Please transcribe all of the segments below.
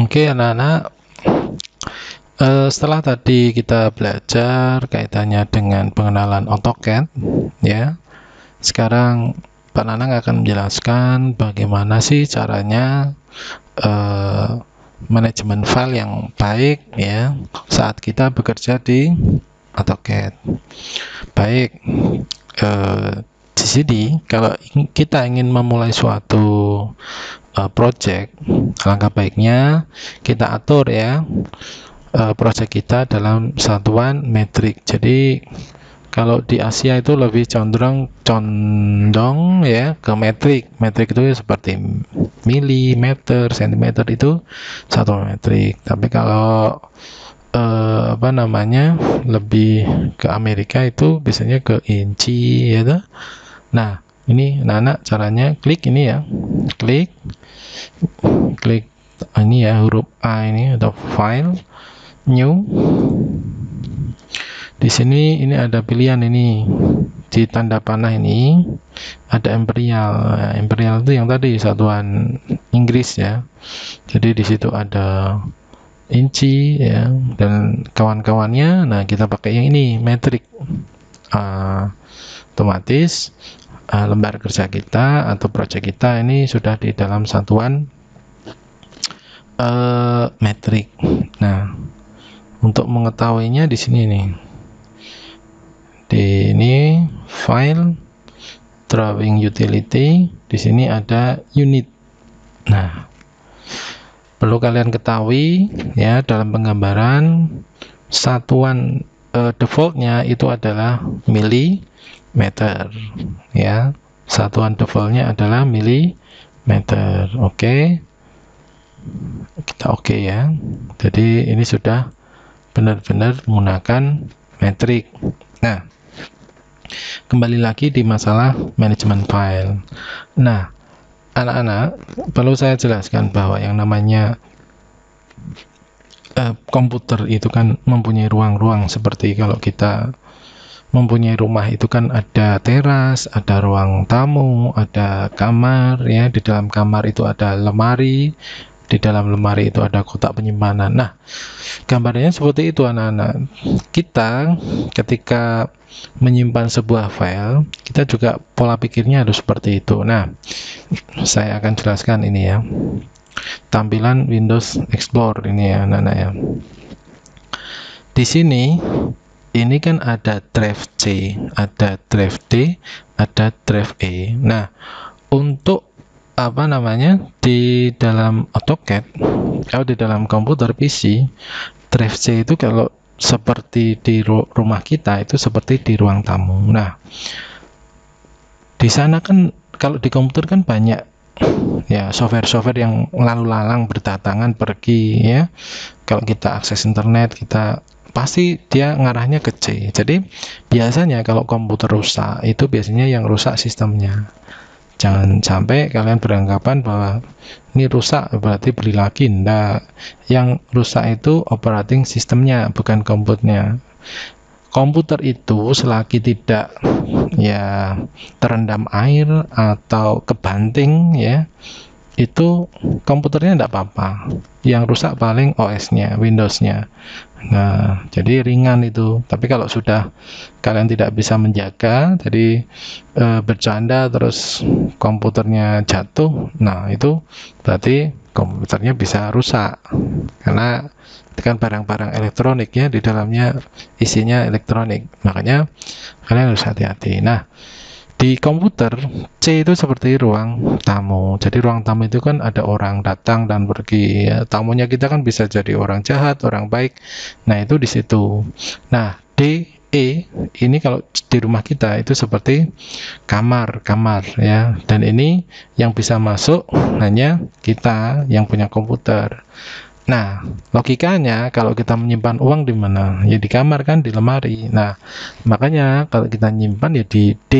Oke, anak-anak, setelah tadi kita belajar kaitannya dengan pengenalan AutoCAD, ya. Sekarang Pak Nanang akan menjelaskan bagaimana sih caranya manajemen file yang baik, ya, saat kita bekerja di AutoCAD. Baik, di sini kalau kita ingin memulai suatu project, alangkah baiknya kita atur ya project kita dalam satuan metrik. Jadi kalau di Asia itu lebih condong ya ke metrik. Metrik itu seperti milimeter, sentimeter, itu satuan metrik. Tapi kalau lebih ke Amerika itu biasanya ke inci ya. Nah, ini anak-anak caranya klik ini ya, klik ini ya, huruf A ini atau file, new. Di sini ini ada pilihan, ini di tanda panah ini ada imperial. Nah, imperial itu yang tadi satuan Inggris ya. Jadi di situ ada inci ya dan kawan-kawannya. Nah, kita pakai yang ini metrik. Otomatis lembar kerja kita atau project kita ini sudah di dalam satuan metrik. Nah, untuk mengetahuinya di sini nih, di ini file, drawing utility, di sini ada unit. Nah, perlu kalian ketahui ya, dalam penggambaran satuan defaultnya itu adalah milimeter ya, satuan defaultnya adalah milimeter. Oke, kita oke ya. Jadi ini sudah benar-benar menggunakan metrik. Nah, kembali lagi di masalah manajemen file. Nah, anak-anak, perlu saya jelaskan bahwa yang namanya komputer itu kan mempunyai ruang-ruang. Seperti kalau kita mempunyai rumah itu kan ada teras, ada ruang tamu, ada kamar ya. Di dalam kamar itu ada lemari, di dalam lemari itu ada kotak penyimpanan. Nah, gambarnya seperti itu anak-anak. Kita ketika menyimpan sebuah file, kita juga pola pikirnya harus seperti itu. Nah, saya akan jelaskan ini ya, tampilan Windows Explorer ini ya anak-anak ya. Di sini ini kan ada drive C, ada drive D, ada drive E. Nah, untuk di dalam AutoCAD, kalau di dalam komputer PC, drive C itu kalau seperti di rumah kita itu seperti di ruang tamu. Nah, di sana kan kalau di komputer kan banyak ya software-software yang lalu lalang berdatangan pergi ya. Kalau kita akses internet, kita pasti dia ngarahnya ke C. Jadi biasanya kalau komputer rusak itu biasanya yang rusak sistemnya. Jangan sampai kalian beranggapan bahwa ini rusak berarti beli lagi. Enggak, yang rusak itu operating sistemnya, bukan komputernya. Komputer itu selagi tidak ya terendam air atau kebanting ya, itu komputernya enggak apa-apa. Yang rusak paling OS-nya, Windows-nya. Nah, jadi ringan itu. Tapi kalau sudah kalian tidak bisa menjaga, jadi bercanda terus komputernya jatuh, nah itu berarti komputernya bisa rusak. Karena itu kan barang-barang elektronik ya, di dalamnya isinya elektronik. Makanya kalian harus hati-hati. Nah, di komputer C itu seperti ruang tamu. Jadi ruang tamu itu kan ada orang datang dan pergi ya. Tamunya kita kan bisa jadi orang jahat, orang baik. Nah, itu di situ. Nah, D, E ini kalau di rumah kita itu seperti kamar ya. Dan ini yang bisa masuk hanya kita yang punya komputer. Nah, logikanya kalau kita menyimpan uang di mana? Ya di kamar kan, di lemari. Nah, makanya kalau kita nyimpan ya di D.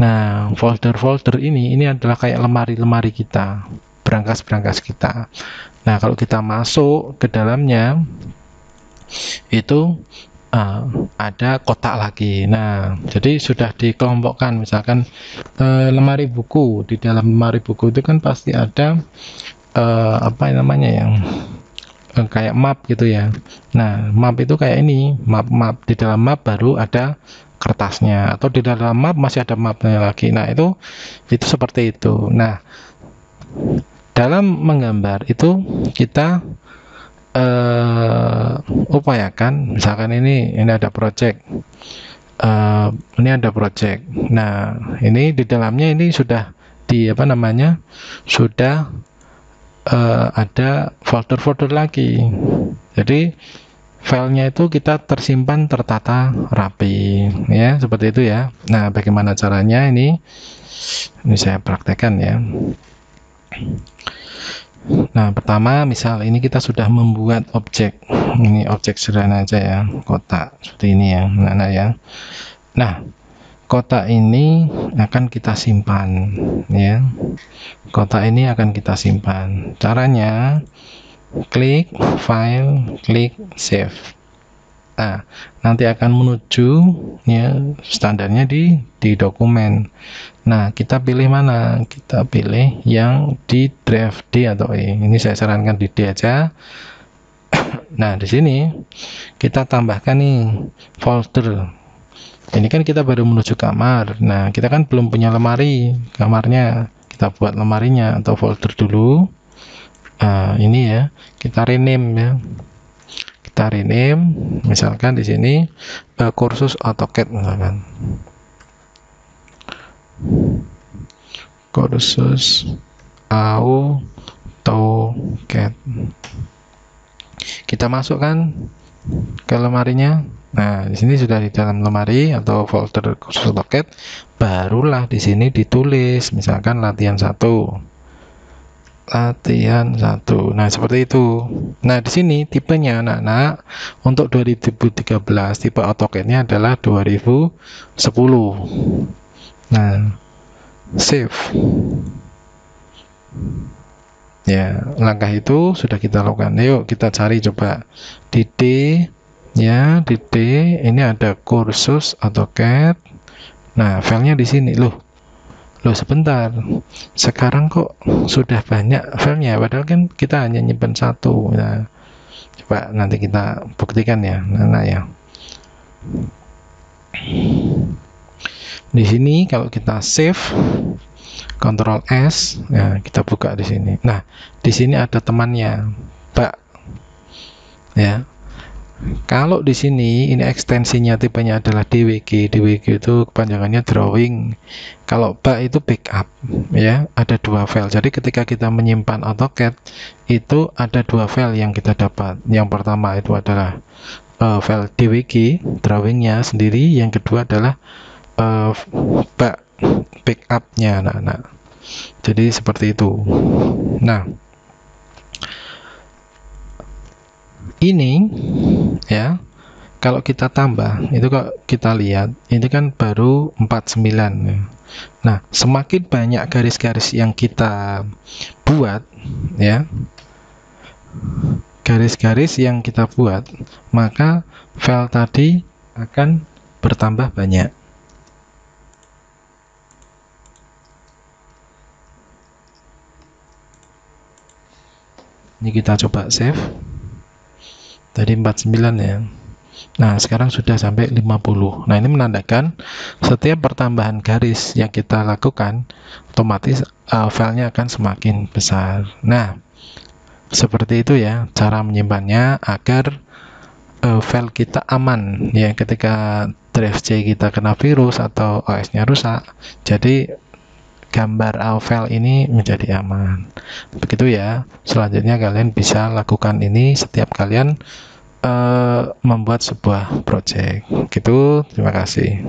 Nah, folder-folder ini adalah kayak lemari-lemari kita, berangkas-berangkas kita. Nah, kalau kita masuk ke dalamnya itu ada kotak lagi. Nah, jadi sudah dikelompokkan. Misalkan lemari buku, di dalam lemari buku itu kan pasti ada yang kayak map gitu ya. Nah, map itu kayak ini, map di dalam map baru ada kertasnya, atau di dalam map masih ada mapnya lagi. Nah, itu seperti itu. Nah, dalam menggambar itu kita upayakan, misalkan ini ada project, ini ada project. Nah, ini di dalamnya ini sudah sudah ada folder-folder lagi. Jadi filenya itu kita tersimpan tertata rapi, ya, seperti itu ya. Nah, bagaimana caranya ini saya praktekkan ya. Nah, pertama misal ini kita sudah membuat objek, ini objek sederhana aja ya, kotak seperti ini ya, nah ya. Nah, kotak ini akan kita simpan ya, kotak ini akan kita simpan. Caranya klik file, klik save. Nah, nanti akan menuju ya, standarnya di dokumen. Nah, kita pilih mana? Kita pilih yang di drive D atau E. Ini saya sarankan di D aja. Nah, di sini kita tambahkan nih folder. Ini kan kita baru menuju kamar. Nah, kita kan belum punya lemari kamarnya. Kita buat lemarinya atau folder dulu. Ini ya, kita rename ya. Kita rename, misalkan di sini kursus AutoCAD misalkan. Kursus AutoCAD. Kita masukkan ke lemarinya. Nah, di sini sudah di dalam lemari atau folder kursus AutoCAD, barulah di sini ditulis misalkan latihan 1. Latihan 1. Nah, seperti itu. Nah, di sini tipenya anak-anak untuk 2013 tipe AutoCAD-nya adalah 2010. Nah, save. Ya, langkah itu sudah kita lakukan. Yuk kita cari coba di D ya, di D ini ada kursus AutoCAD. Nah, filenya di sini loh, sebentar, sekarang kok sudah banyak filenya, padahal kan kita hanya nyimpen 1. Nah, coba nanti kita buktikan ya, nah ya. Di sini kalau kita save, Ctrl S, ya kita buka di sini. Nah, di sini ada temannya, Pak. Ya. Kalau di sini ini ekstensinya tipenya adalah DWG. DWG itu kepanjangannya drawing. Kalau bak itu backup ya, ada 2 file. Jadi ketika kita menyimpan AutoCAD itu ada 2 file yang kita dapat. Yang pertama itu adalah file DWG drawingnya sendiri, yang kedua adalah bak backupnya anak-anak. Jadi seperti itu. Nah, ini ya, kalau kita tambah itu, kalau kita lihat ini kan baru 49 ya. Nah, semakin banyak garis-garis yang kita buat ya, garis-garis yang kita buat, maka file tadi akan bertambah banyak. Ini kita coba save. Tadi 49 ya. Nah, sekarang sudah sampai 50. Nah, ini menandakan setiap pertambahan garis yang kita lakukan, otomatis filenya akan semakin besar. Nah, seperti itu ya cara menyimpannya agar file kita aman ya, ketika drive C kita kena virus atau OS-nya rusak. Jadi gambar file ini menjadi aman. Begitu ya. Selanjutnya kalian bisa lakukan ini setiap kalian membuat sebuah project. Gitu. Terima kasih.